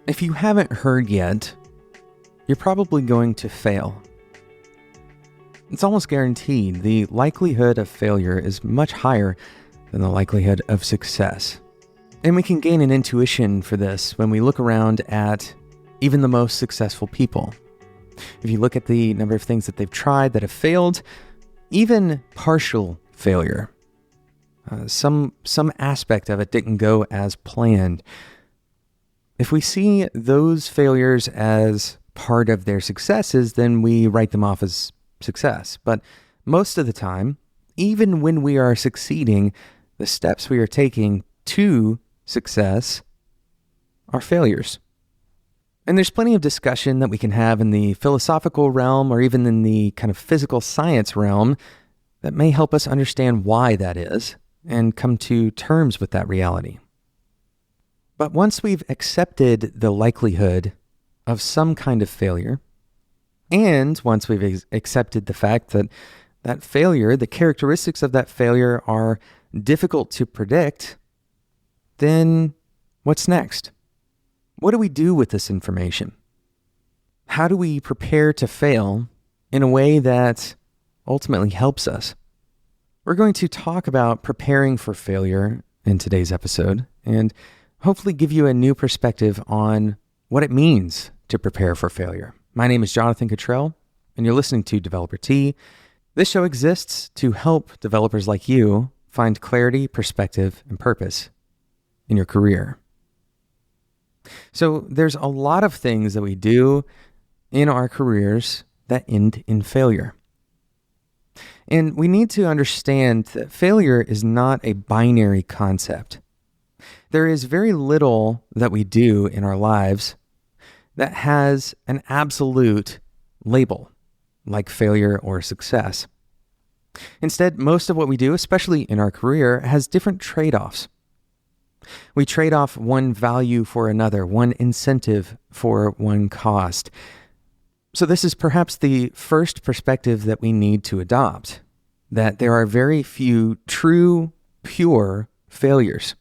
If you haven't heard yet, you're probably going to fail. It's almost guaranteed. The likelihood of failure is much higher than the likelihood of success. And we can gain an intuition for this when we look around at even the most successful people. If you look at the number of things that they've tried that have failed, even partial failure, some aspect of it didn't go as planned. If we see those failures as part of their successes, then we write them off as success. But most of the time, even when we are succeeding, the steps we are taking to success are failures. And there's plenty of discussion that we can have in the philosophical realm or even in the kind of physical science realm that may help us understand why that is and come to terms with that reality. But once we've accepted the likelihood of some kind of failure, and once we've accepted the fact that that failure, the characteristics of that failure are difficult to predict, then what's next? What do we do with this information? How do we prepare to fail in a way that ultimately helps us? We're going to talk about preparing for failure in today's episode and hopefully give you a new perspective on what it means to prepare for failure. My name is Jonathan Cottrell, and you're listening to Developer Tea. This show exists to help developers like you find clarity, perspective, and purpose in your career. So there's a lot of things that we do in our careers that end in failure. And we need to understand that failure is not a binary concept. There is very little that we do in our lives that has an absolute label, like failure or success. Instead, most of what we do, especially in our career, has different trade-offs. We trade off one value for another, one incentive for one cost. So this is perhaps the first perspective that we need to adopt, that there are very few true, pure failures.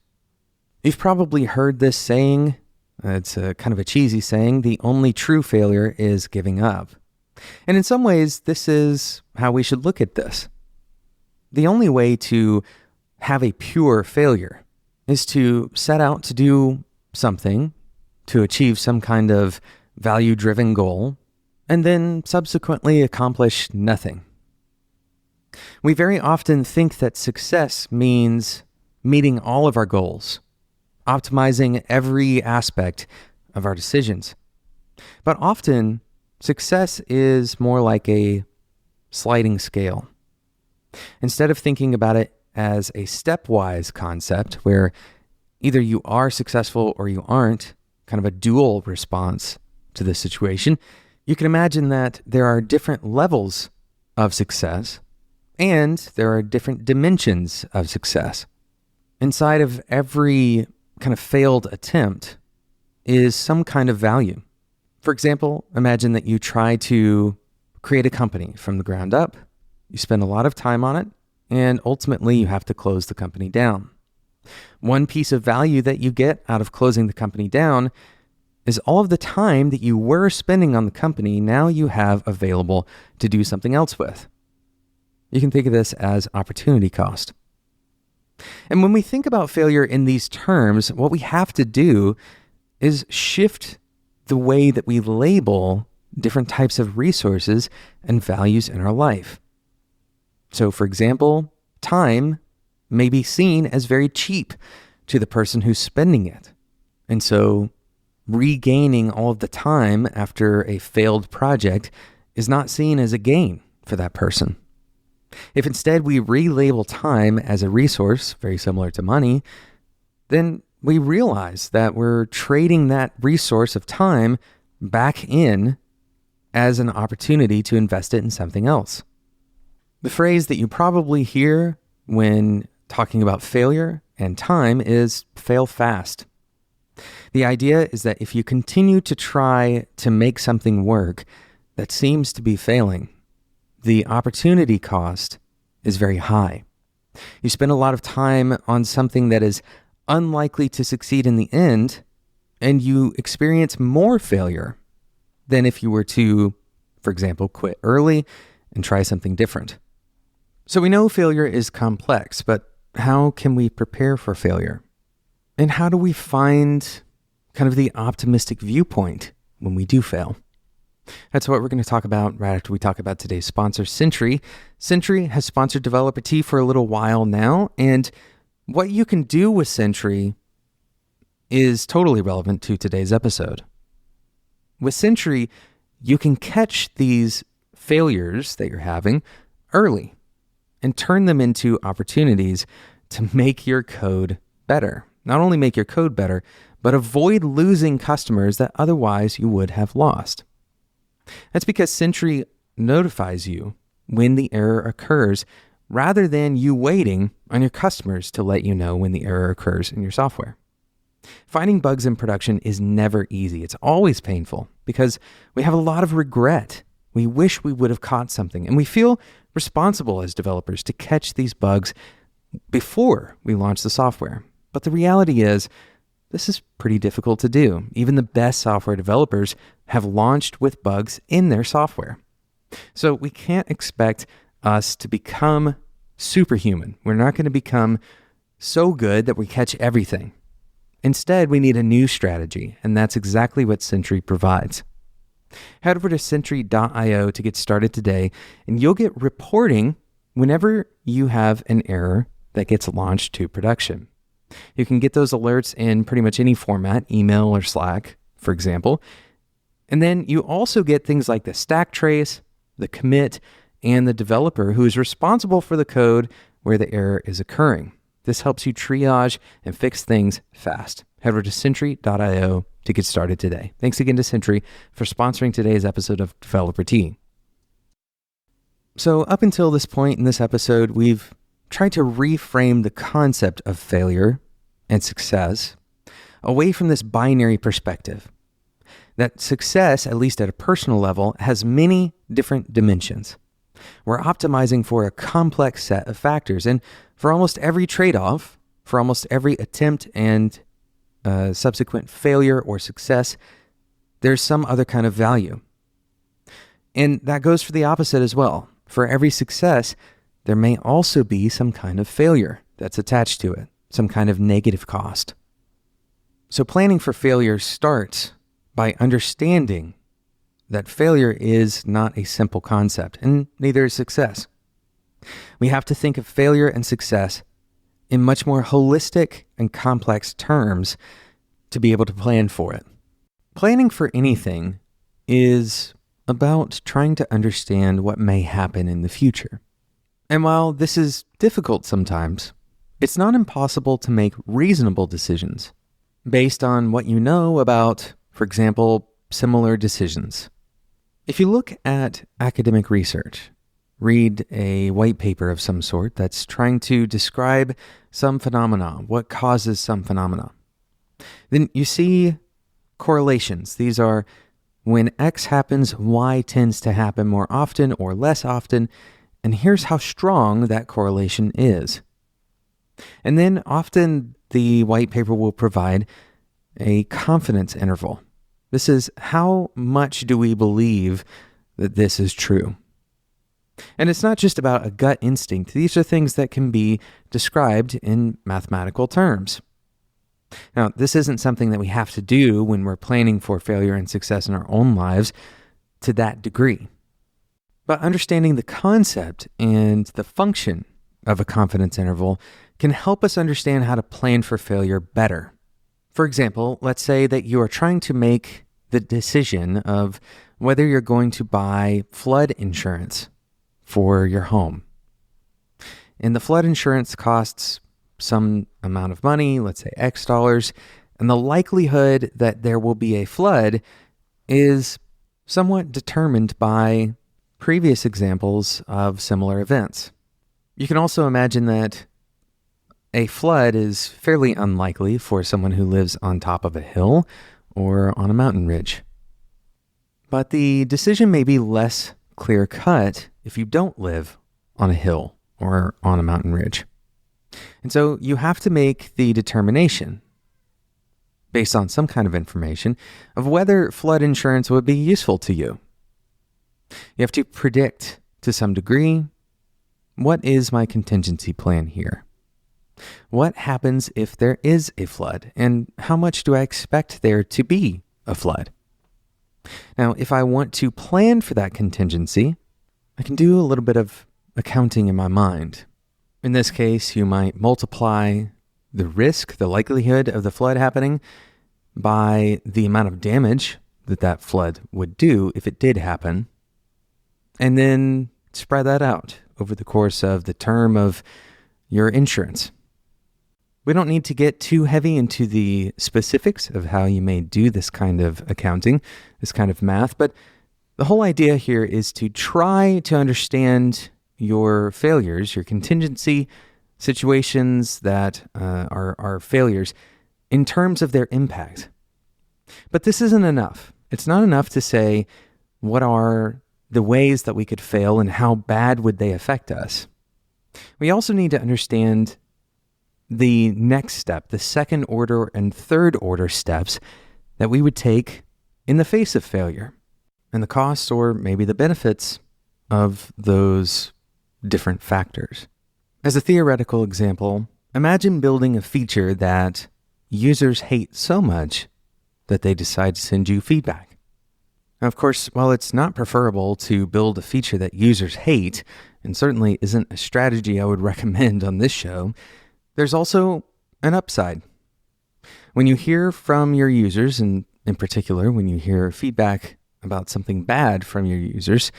You've probably heard this saying, it's a kind of a cheesy saying, the only true failure is giving up. And in some ways, this is how we should look at this. The only way to have a pure failure is to set out to do something, to achieve some kind of value-driven goal, and then subsequently accomplish nothing. We very often think that success means meeting all of our goals, optimizing every aspect of our decisions. But often, success is more like a sliding scale. Instead of thinking about it as a stepwise concept where either you are successful or you aren't, kind of a dual response to the situation, you can imagine that there are different levels of success and there are different dimensions of success. Inside of every kind of failed attempt is some kind of value. For example, imagine that you try to create a company from the ground up. You spend a lot of time on it, and ultimately you have to close the company down. One piece of value that you get out of closing the company down is all of the time that you were spending on the company, now you have available to do something else with. You can think of this as opportunity cost. And when we think about failure in these terms, what we have to do is shift the way that we label different types of resources and values in our life. So, for example, time may be seen as very cheap to the person who's spending it. And so regaining all of the time after a failed project is not seen as a gain for that person. If instead we relabel time as a resource, very similar to money, then we realize that we're trading that resource of time back in as an opportunity to invest it in something else. The phrase that you probably hear when talking about failure and time is fail fast. The idea is that if you continue to try to make something work that seems to be failing, the opportunity cost is very high. You spend a lot of time on something that is unlikely to succeed in the end, and you experience more failure than if you were to, for example, quit early and try something different. So we know failure is complex, but how can we prepare for failure? And how do we find kind of the optimistic viewpoint when we do fail? That's what we're going to talk about right after we talk about today's sponsor, Sentry. Sentry has sponsored Developer Tea for a little while now, and what you can do with Sentry is totally relevant to today's episode. With Sentry, you can catch these failures that you're having early and turn them into opportunities to make your code better. Not only make your code better, but avoid losing customers that otherwise you would have lost. That's because Sentry notifies you when the error occurs rather than you waiting on your customers to let you know when the error occurs in your software. Finding bugs in production is never easy. It's always painful because we have a lot of regret. We wish we would have caught something, and we feel responsible as developers to catch these bugs before we launch the software. But the reality is, this is pretty difficult to do. Even the best software developers have launched with bugs in their software. So we can't expect us to become superhuman. We're not going to become so good that we catch everything. Instead, we need a new strategy, and that's exactly what Sentry provides. Head over to Sentry.io to get started today, and you'll get reporting whenever you have an error that gets launched to production. You can get those alerts in pretty much any format, email or Slack, for example. And then you also get things like the stack trace, the commit, and the developer who is responsible for the code where the error is occurring. This helps you triage and fix things fast. Head over to Sentry.io to get started today. Thanks again to Sentry for sponsoring today's episode of Developer Tea. So up until this point in this episode, we've tried to reframe the concept of failure and success away from this binary perspective. That success, at least at a personal level, has many different dimensions. We're optimizing for a complex set of factors, and for almost every trade-off, for almost every attempt and subsequent failure or success, there's some other kind of value. And that goes for the opposite as well. For every success, there may also be some kind of failure that's attached to it, some kind of negative cost. So planning for failure starts by understanding that failure is not a simple concept, and neither is success. We have to think of failure and success in much more holistic and complex terms to be able to plan for it. Planning for anything is about trying to understand what may happen in the future. And while this is difficult sometimes, it's not impossible to make reasonable decisions based on what you know about, for example, similar decisions. If you look at academic research, read a white paper of some sort that's trying to describe some phenomena, what causes some phenomena, then you see correlations. These are when X happens, Y tends to happen more often or less often, and here's how strong that correlation is. And then often the white paper will provide a confidence interval. This is how much do we believe that this is true? And it's not just about a gut instinct. These are things that can be described in mathematical terms. Now, this isn't something that we have to do when we're planning for failure and success in our own lives to that degree. But understanding the concept and the function of a confidence interval can help us understand how to plan for failure better. For example, let's say that you are trying to make the decision of whether you're going to buy flood insurance for your home. And the flood insurance costs some amount of money, let's say X dollars, and the likelihood that there will be a flood is somewhat determined by previous examples of similar events. You can also imagine that a flood is fairly unlikely for someone who lives on top of a hill or on a mountain ridge. But the decision may be less clear-cut if you don't live on a hill or on a mountain ridge. And so you have to make the determination, based on some kind of information, of whether flood insurance would be useful to you. You have to predict, to some degree, what is my contingency plan here? What happens if there is a flood, and how much do I expect there to be a flood? Now, if I want to plan for that contingency, I can do a little bit of accounting in my mind. In this case, you might multiply the risk, the likelihood of the flood happening, by the amount of damage that flood would do if it did happen, and then spread that out over the course of the term of your insurance. We don't need to get too heavy into the specifics of how you may do this kind of accounting, this kind of math, but the whole idea here is to try to understand your failures, your contingency situations that are failures in terms of their impact. But this isn't enough. It's not enough to say, what are the ways that we could fail and how bad would they affect us? We also need to understand the next step, the second order and third order steps that we would take in the face of failure, and the costs or maybe the benefits of those different factors. As a theoretical example, imagine building a feature that users hate so much that they decide to send you feedback. Now, of course, while it's not preferable to build a feature that users hate, and certainly isn't a strategy I would recommend on this show, there's also an upside. When you hear from your users, and in particular, when you hear feedback about something bad from your users,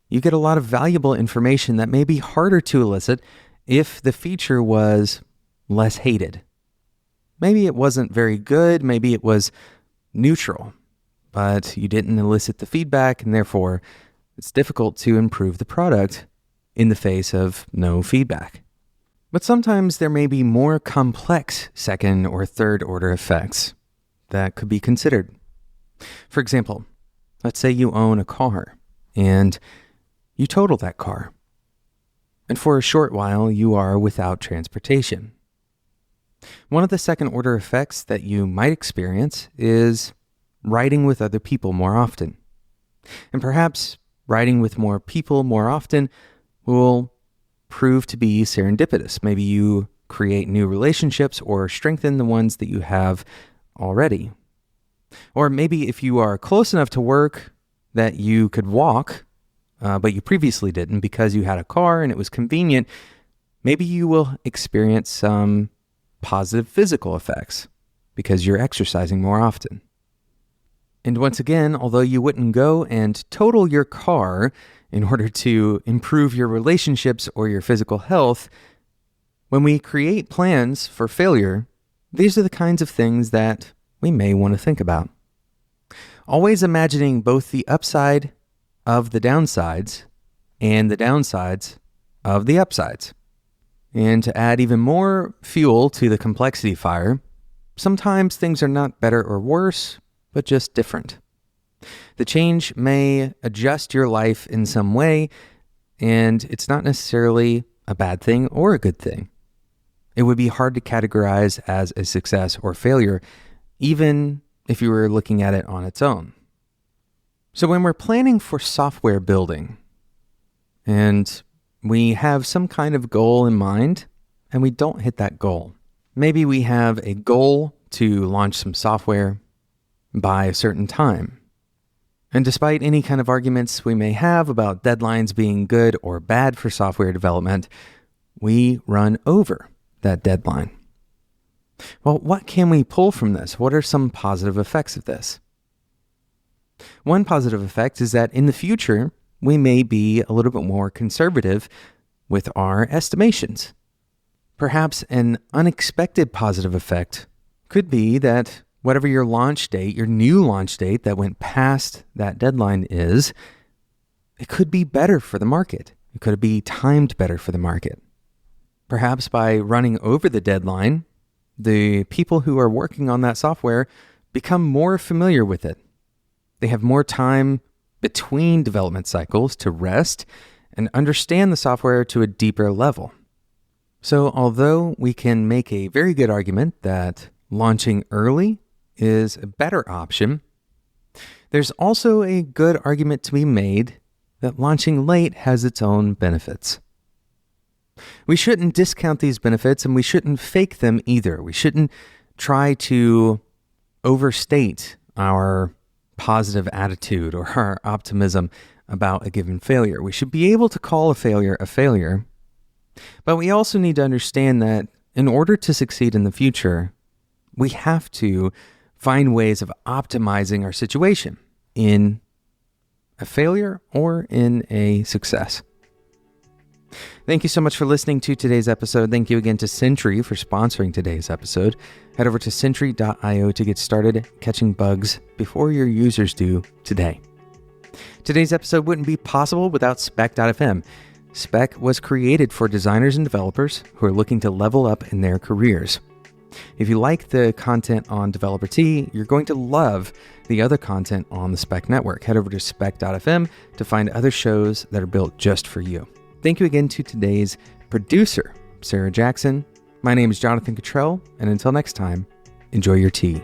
you get a lot of valuable information that may be harder to elicit if the feature was less hated. Maybe it wasn't very good, maybe it was neutral, but you didn't elicit the feedback, and therefore it's difficult to improve the product in the face of no feedback. But sometimes there may be more complex second or third order effects that could be considered. For example, let's say you own a car and you total that car, and for a short while you are without transportation. One of the second order effects that you might experience is riding with other people more often. And perhaps riding with more people more often will prove to be serendipitous. Maybe you create new relationships or strengthen the ones that you have already. Or maybe if you are close enough to work that you could walk, but you previously didn't because you had a car and it was convenient, maybe you will experience some positive physical effects because you're exercising more often. And once again, although you wouldn't go and total your car in order to improve your relationships or your physical health, when we create plans for failure, these are the kinds of things that we may want to think about. Always imagining both the upside of the downsides and the downsides of the upsides. And to add even more fuel to the complexity fire, sometimes things are not better or worse, but just different. The change may adjust your life in some way, and it's not necessarily a bad thing or a good thing. It would be hard to categorize as a success or failure, even if you were looking at it on its own. So when we're planning for software building, and we have some kind of goal in mind, and we don't hit that goal. Maybe we have a goal to launch some software by a certain time. And despite any kind of arguments we may have about deadlines being good or bad for software development, we run over that deadline. Well, what can we pull from this? What are some positive effects of this? One positive effect is that in the future, we may be a little bit more conservative with our estimations. Perhaps an unexpected positive effect could be that whatever your launch date, your new launch date that went past that deadline is, it could be better for the market. It could be timed better for the market. Perhaps by running over the deadline, the people who are working on that software become more familiar with it. They have more time between development cycles to rest and understand the software to a deeper level. So, although we can make a very good argument that launching early is a better option, there's also a good argument to be made that launching late has its own benefits. We shouldn't discount these benefits, and we shouldn't fake them either. We shouldn't try to overstate our positive attitude or our optimism about a given failure. We should be able to call a failure, but we also need to understand that in order to succeed in the future, we have to find ways of optimizing our situation in a failure or in a success. Thank you so much for listening to today's episode. Thank you again to Sentry for sponsoring today's episode. Head over to Sentry.io to get started catching bugs before your users do today. Today's episode wouldn't be possible without Spec.fm. Spec was created for designers and developers who are looking to level up in their careers. If you like the content on Developer T, you're going to love the other content on the Spec Network. Head over to Spec.fm to find other shows that are built just for you. Thank you again to today's producer, Sarah Jackson. My name is Jonathan Cottrell, and until next time, enjoy your tea.